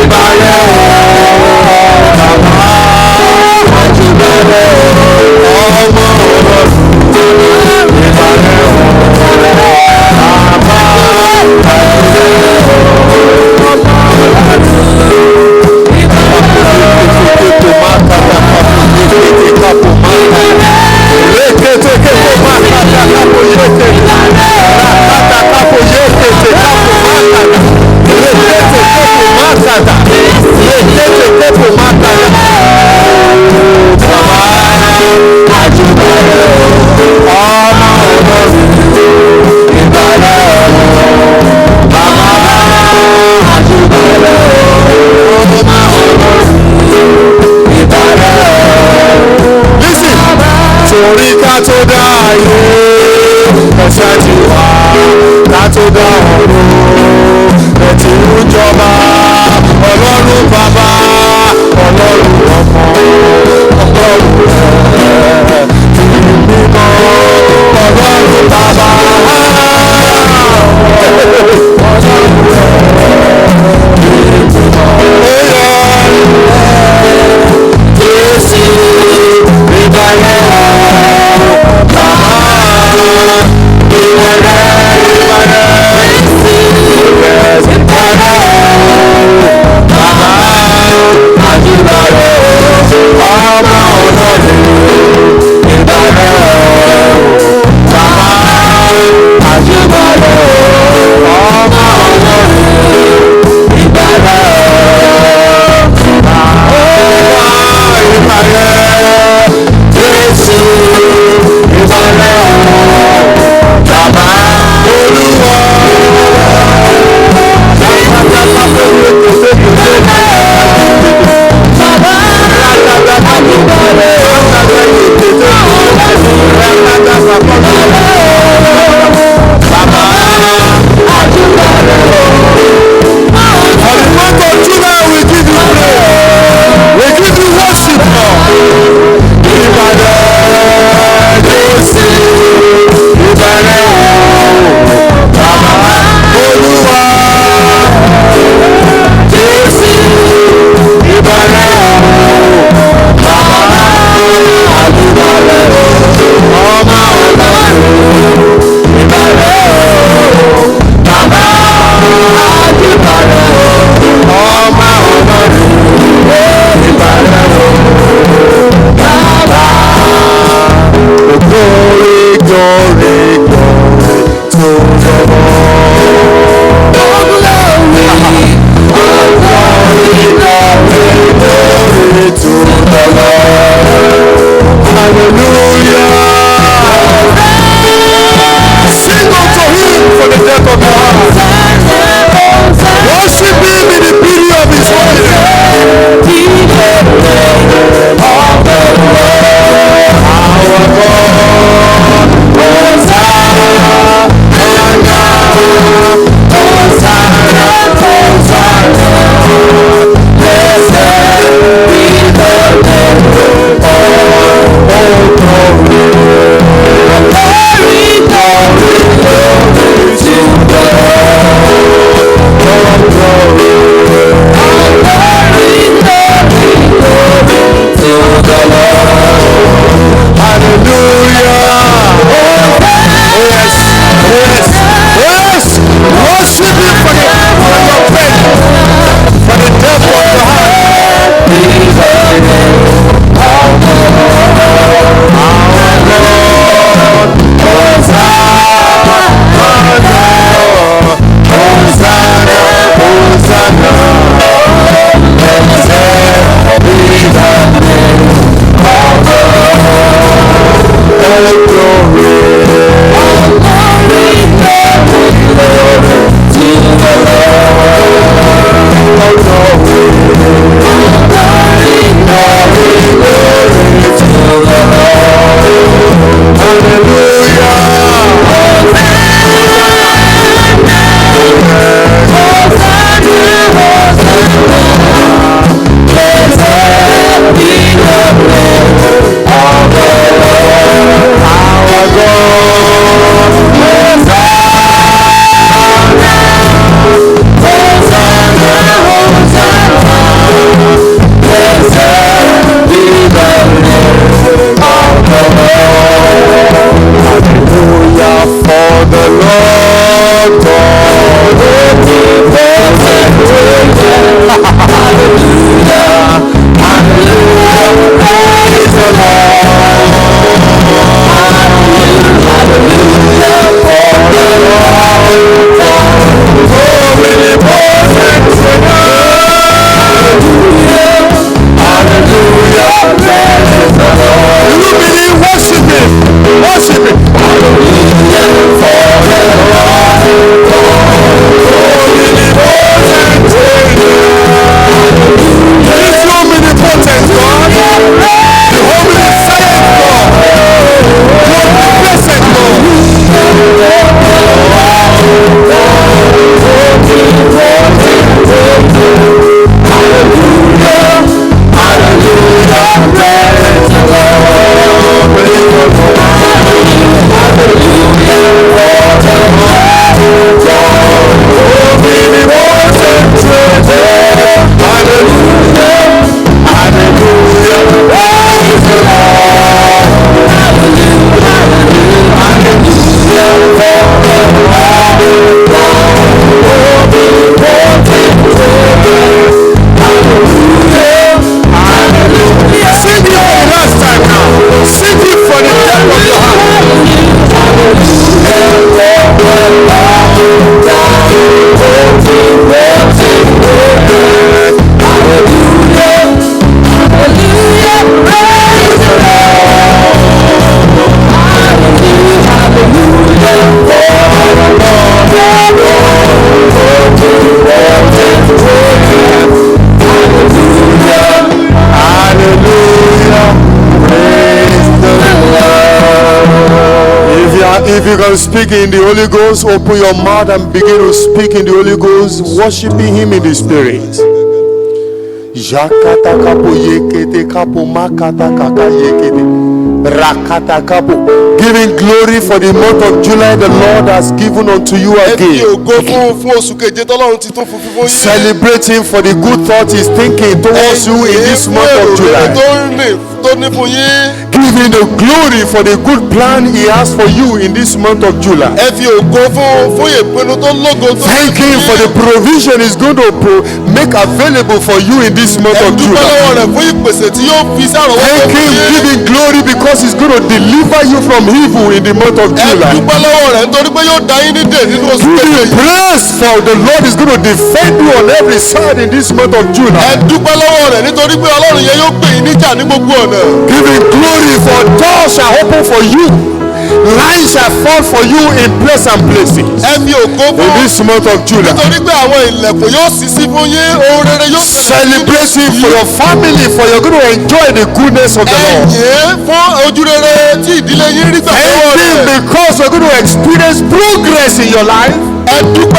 ìbàrẹ̀ Bàbá, ìbàrẹ̀ ọmọ Ọlọ́run, ìbàrẹ̀ Bàbá, torí ká tó dá ayé ẹ̀ṣẹ̀ ti wà, ká tó dá ọ̀run ẹ̀ ti ń jọba. Ọlọ́run bàbá, ọlọ́run ọmọ, ọlọ́run ẹ̀ ti mímọ́. Ọlọ́run bàbá, ọlọ́run ẹ̀ ti mímọ́. Jésù ìbàrẹ̀. Sing it for the last time now. Sing it for the depth of your heart. If you can speak in the Holy Ghost, open your mouth and begin to speak in the Holy Ghost, worshiping Him in the Spirit. Jakata kapo yekete kapo makata kaka yekete rakata kapo. Giving glory for the month of July the Lord has given unto you again. Celebrating for the good thought He's thinking towards you in this month of July. Giving the glory for the good plan He has for you in this month of July. Thank Him for the provision He's going to make available for you in this month of July. Thank Him, giving glory because He's going to deliver you from evil in the month of July. Giving praise for the Lord is going to defend you on every side in this month of July. Giving glory for doors shall open for you. Lines shall fall for you in pleasant places. In this month of July. Celebrating for your family, for you're going to enjoy the goodness of the Lord. Thank Him because you're going to experience progress in your life. Giving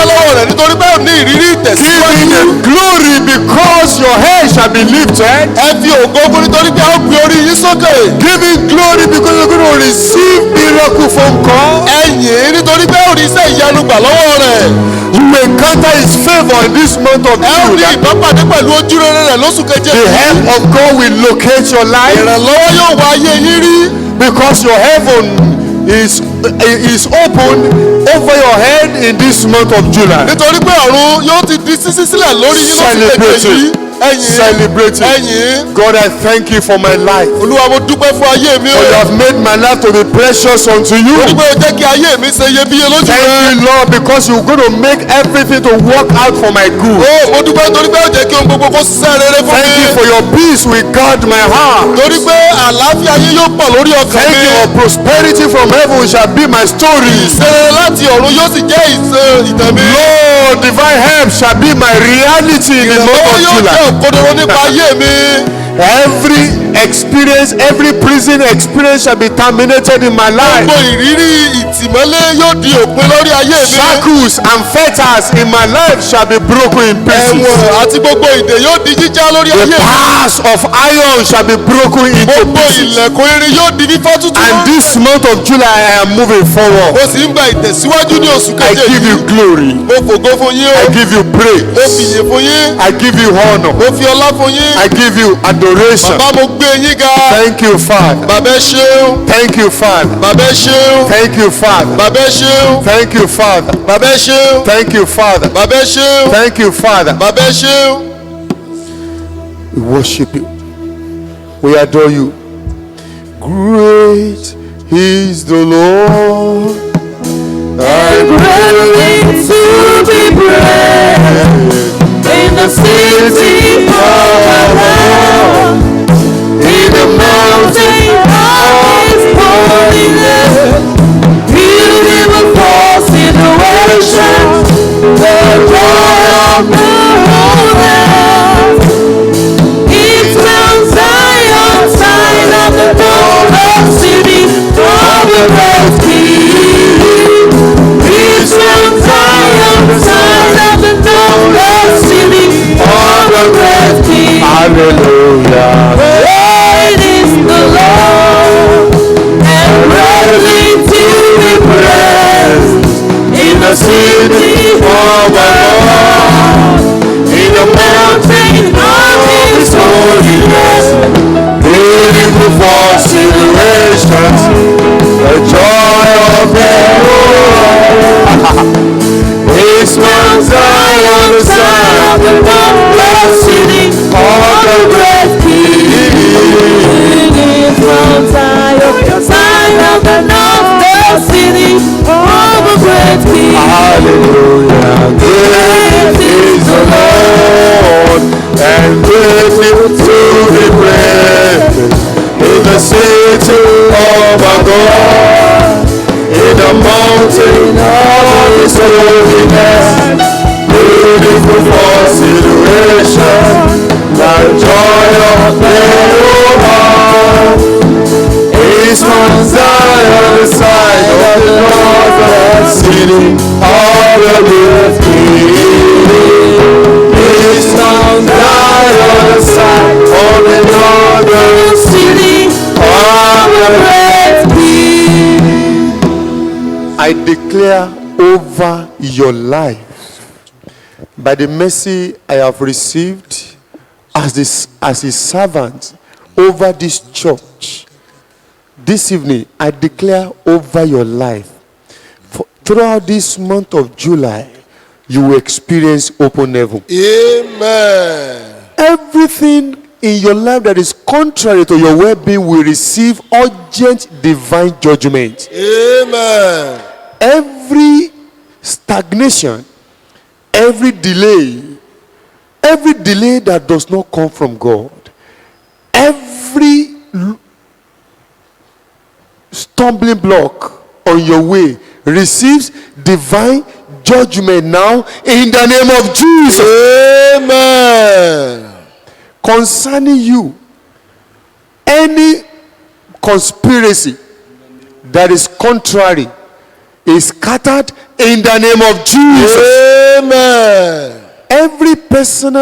the glory because your head shall be lifted. Giving glory because you're going to receive miracle phone call. You encounter His favor in this month of July. The help of God will locate your life because your heaven is open over your head in this month of July. Celebrating. God, I thank you for my life. For you have made my life to be precious unto you. Thank you, Lord, because you're going to make everything to work out for my good. Thank you for your peace will guard my heart. Thank you for prosperity from heaven shall be my story. Lord, divine help shall be my reality in the month of July. Every experience, every prison experience shall be terminated in my life. Shackles and fetters in my life shall be broken in pieces. The bars of iron shall be broken into pieces. And this month of July I am moving forward. I give you glory. I give you praise. I give you honor. I give you adoration. Thank you, Father. Thank you, Father. Thank you, Father. Thank you, Father. Thank you, Father. Thank you, Father. We worship you. We adore you. Great is the Lord, and Greatly to be praised in the city of God, in the mountain of His holiness, beautiful for situations, the joy of the whole earth. It's Mount Zion, sign of the throne of city of the great King. It's Mount Zion, sign of the throne of city of the great King. hallelujah. Great is the Lord, and greatly to be praised in the city of the Lord, in the mountain of His holiness, beautiful for situations, the joy of the Lord. mountain of the city of a great king. Hallelujah. Great is the Lord, and greatly to be praised. In the city of our God, in the mountain of His holiness, beautiful for situation, the joy of Jehovah is Mount Zion, the side of the northern city of the great King. Is Mount Zion, the side of the northern city of the great King. I declare over your life, by the mercy I have received as a servant over this church, this evening I declare over your life, throughout this month of July, you will experience open heaven. Amen. Everything in your life that is contrary to your well-being will receive urgent divine judgment. Amen. Every stagnation, every delay that does not come from God, every stumbling block on your way receives divine judgment now in the name of Jesus. Amen. Concerning you, any conspiracy that is contrary is scattered in the name of Jesus. Amen. Every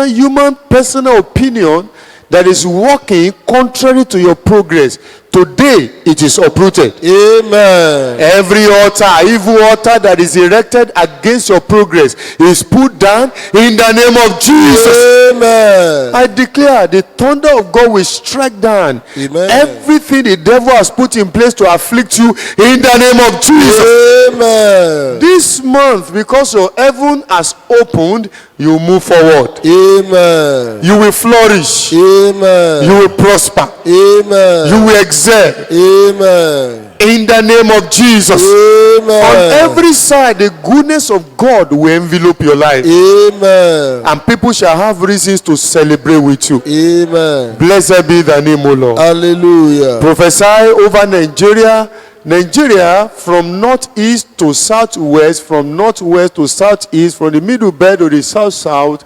human personal opinion that is working contrary to your progress, today it is uprooted. Amen. Every altar, evil altar that is erected against your progress is put down in the name of Jesus. Amen. I declare the thunder of God will strike down Amen. everything the devil has put in place to afflict you in the name of Jesus. Amen. This month, because your heaven has opened, you move forward. Amen. You will flourish. Amen. You will prosper. Amen. You will excel. Amen. In the name of Jesus. Amen. On every side, the goodness of God will envelop your life. Amen. And people shall have reasons to celebrate with you. Amen. Blessed be the name, O Lord. Hallelujah. Prophesy over Nigeria. Nigeria, from northeast to southwest, from northwest to southeast, from the middle belt to the south-south,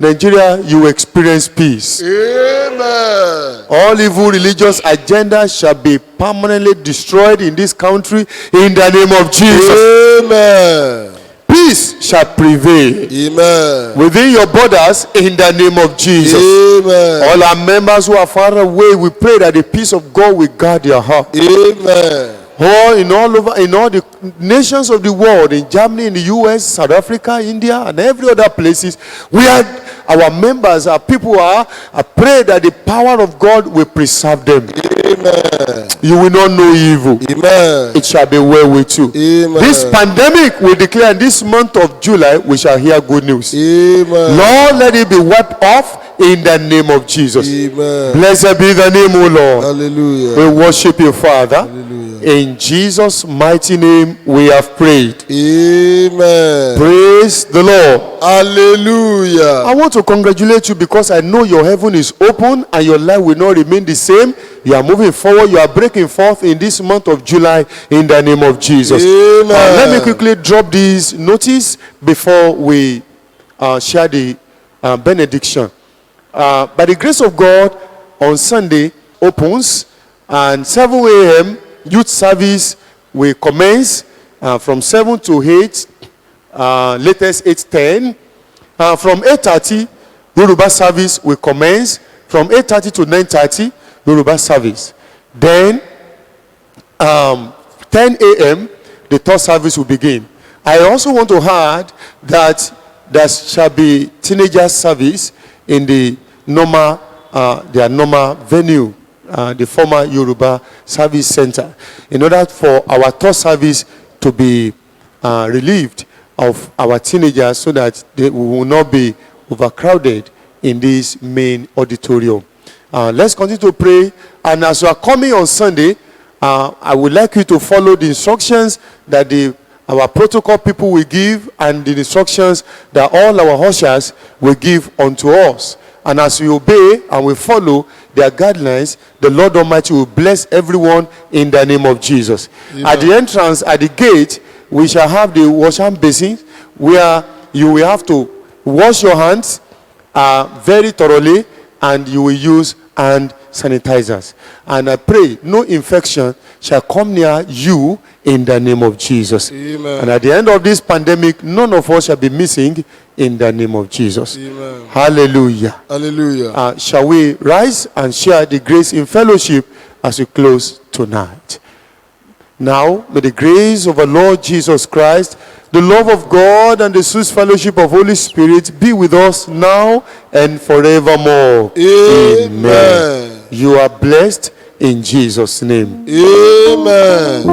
Nigeria, you will experience peace. Amen. All evil religious agendas shall be permanently destroyed in this country in the name of Jesus. Amen. Peace shall prevail Amen. within your borders in the name of Jesus. Amen. All our members who are far away, we pray that the peace of God will guard your heart. Amen. In all the nations of the world, in Germany, in the US, South Africa, India, and every other places, our members, our people I pray that the power of God will preserve them. Amen. You will not know evil. Amen. It shall be well with you. Amen. This pandemic, we declare this month of July, we shall hear good news. Amen. Lord, let it be wiped off in the name of Jesus. Amen. Blessed be the name, O Lord. Hallelujah. We worship you, Father. Hallelujah. In Jesus' mighty name, we have prayed. Amen. Praise the Lord. Hallelujah. I want to congratulate you because I know your heaven is open and your life will not remain the same. You are moving forward. You are breaking forth in this month of July in the name of Jesus. Amen. Let me quickly drop this notice before we share the benediction. By the grace of God, on Sunday opens and 7 a.m. youth service will commence from 7 to 8, latest 8:10. From 8:30, Yoruba service will commence. From 8:30 to 9:30, Yoruba service. Then 10 a.m., the third service will begin. I also want to add that there shall be teenager service in the their normal venue, the former Yoruba Service Center, in order for our third service to be relieved of our teenagers so that we will not be overcrowded in this main auditorium. Let's continue to pray. And as you are coming on Sunday, I would like you to follow the instructions that our protocol people will give and the instructions that all our ushers will give unto us. And as we obey and we follow their guidelines, the Lord Almighty will bless everyone in the name of Jesus. Amen. At the entrance, at the gate, we shall have the wash hand basin where you will have to wash your hands very thoroughly, and you will use hand sanitizers. And I pray no infection shall come near you in the name of Jesus. Amen. And at the end of this pandemic, none of us shall be missing in the name of Jesus. Amen. Hallelujah. Hallelujah. Shall we rise and share the grace in fellowship as we close tonight? Now, may the grace of our Lord Jesus Christ, the love of God, and the sweet fellowship of Holy Spirit be with us now and forevermore. Amen. You are blessed in Jesus' name. Amen.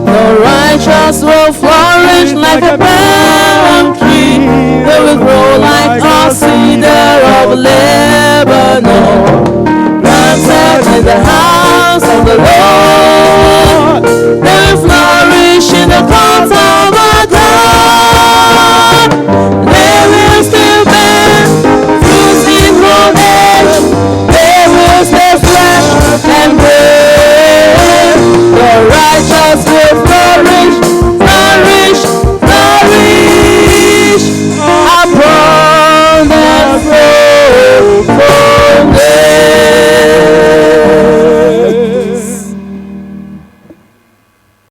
The righteous will flourish like a palm tree. They will grow like a cedar of Lebanon. Planted in the house of the Lord.